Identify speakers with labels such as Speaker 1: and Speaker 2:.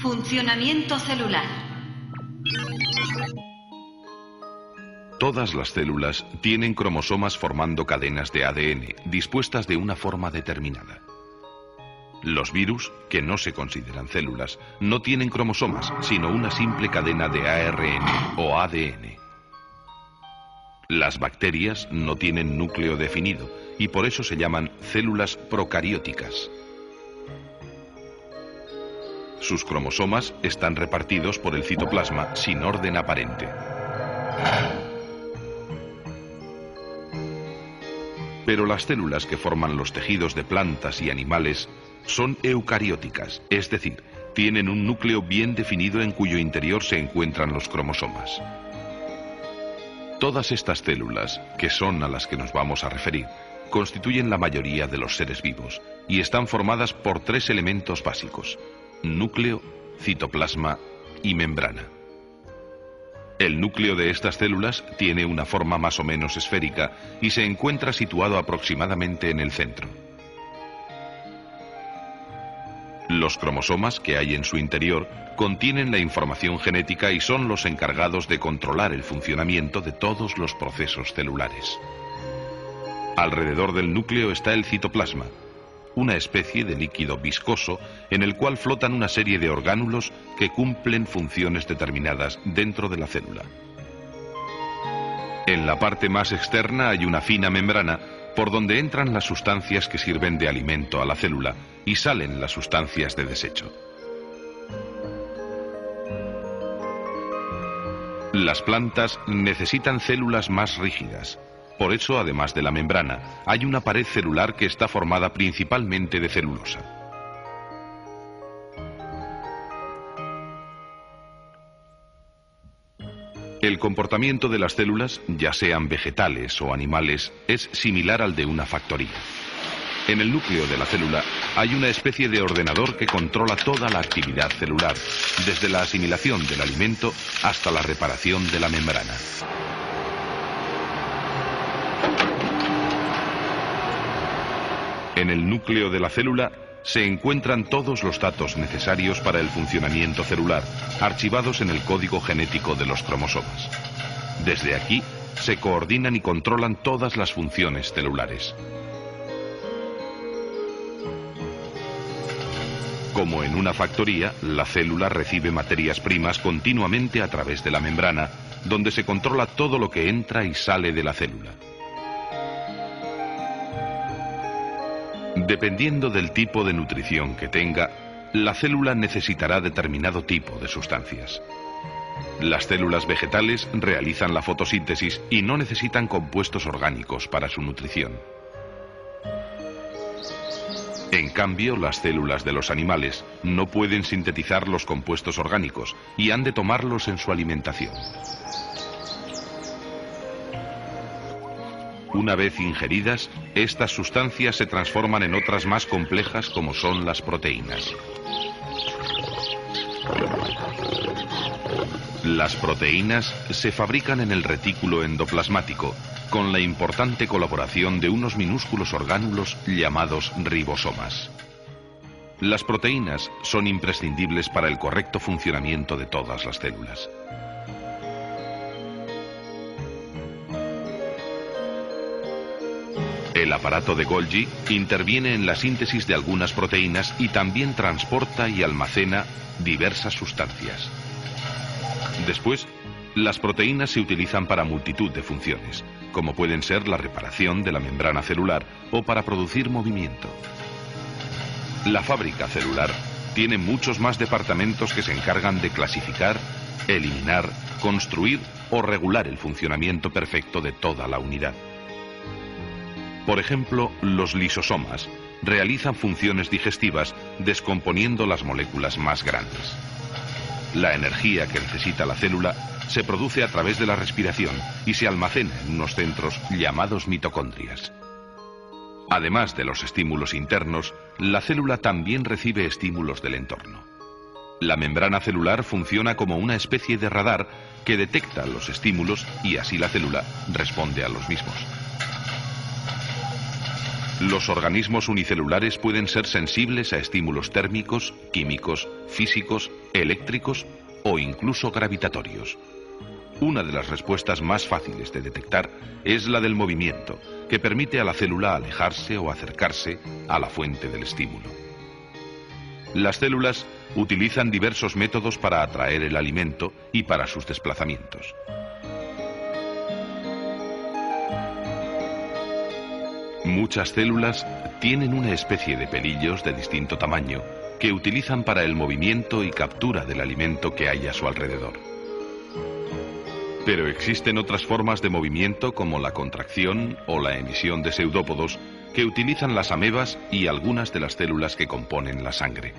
Speaker 1: Funcionamiento celular.
Speaker 2: Todas las células tienen cromosomas formando cadenas de ADN, dispuestas de una forma determinada. Los virus, que no se consideran células, no tienen cromosomas, sino una simple cadena de ARN o ADN. Las bacterias no tienen núcleo definido y por eso se llaman células procarióticas. Sus cromosomas están repartidos por el citoplasma sin orden aparente. Pero las células que forman los tejidos de plantas y animales son eucarióticas, es decir, tienen un núcleo bien definido en cuyo interior se encuentran los cromosomas. Todas estas células, que son a las que nos vamos a referir, constituyen la mayoría de los seres vivos y están formadas por tres elementos básicos: núcleo, citoplasma y membrana. El núcleo de estas células tiene una forma más o menos esférica y se encuentra situado aproximadamente en el centro. Los cromosomas que hay en su interior contienen la información genética y son los encargados de controlar el funcionamiento de todos los procesos celulares. Alrededor del núcleo está el citoplasma, una especie de líquido viscoso en el cual flotan una serie de orgánulos que cumplen funciones determinadas dentro de la célula. En la parte más externa hay una fina membrana por donde entran las sustancias que sirven de alimento a la célula y salen las sustancias de desecho. Las plantas necesitan células más rígidas. Por eso, además de la membrana, hay una pared celular que está formada principalmente de celulosa. El comportamiento de las células, ya sean vegetales o animales, es similar al de una factoría. En el núcleo de la célula hay una especie de ordenador que controla toda la actividad celular, desde la asimilación del alimento hasta la reparación de la membrana. En el núcleo de la célula se encuentran todos los datos necesarios para el funcionamiento celular, archivados en el código genético de los cromosomas. Desde aquí se coordinan y controlan todas las funciones celulares. Como en una factoría, la célula recibe materias primas continuamente a través de la membrana, donde se controla todo lo que entra y sale de la célula. Dependiendo del tipo de nutrición que tenga, la célula necesitará determinado tipo de sustancias. Las células vegetales realizan la fotosíntesis y no necesitan compuestos orgánicos para su nutrición. En cambio, las células de los animales no pueden sintetizar los compuestos orgánicos y han de tomarlos en su alimentación. Una vez ingeridas, estas sustancias se transforman en otras más complejas como son las proteínas. Las proteínas se fabrican en el retículo endoplasmático, con la importante colaboración de unos minúsculos orgánulos llamados ribosomas. Las proteínas son imprescindibles para el correcto funcionamiento de todas las células. El aparato de Golgi interviene en la síntesis de algunas proteínas y también transporta y almacena diversas sustancias. Después, las proteínas se utilizan para multitud de funciones, como pueden ser la reparación de la membrana celular o para producir movimiento. La fábrica celular tiene muchos más departamentos que se encargan de clasificar, eliminar, construir o regular el funcionamiento perfecto de toda la unidad. Por ejemplo, los lisosomas realizan funciones digestivas descomponiendo las moléculas más grandes. La energía que necesita la célula se produce a través de la respiración y se almacena en unos centros llamados mitocondrias. Además de los estímulos internos, la célula también recibe estímulos del entorno. La membrana celular funciona como una especie de radar que detecta los estímulos y así la célula responde a los mismos. Los organismos unicelulares pueden ser sensibles a estímulos térmicos, químicos, físicos, eléctricos o incluso gravitatorios. Una de las respuestas más fáciles de detectar es la del movimiento, que permite a la célula alejarse o acercarse a la fuente del estímulo. Las células utilizan diversos métodos para atraer el alimento y para sus desplazamientos. Muchas células tienen una especie de pelillos de distinto tamaño que utilizan para el movimiento y captura del alimento que hay a su alrededor. Pero existen otras formas de movimiento como la contracción o la emisión de pseudópodos que utilizan las amebas y algunas de las células que componen la sangre.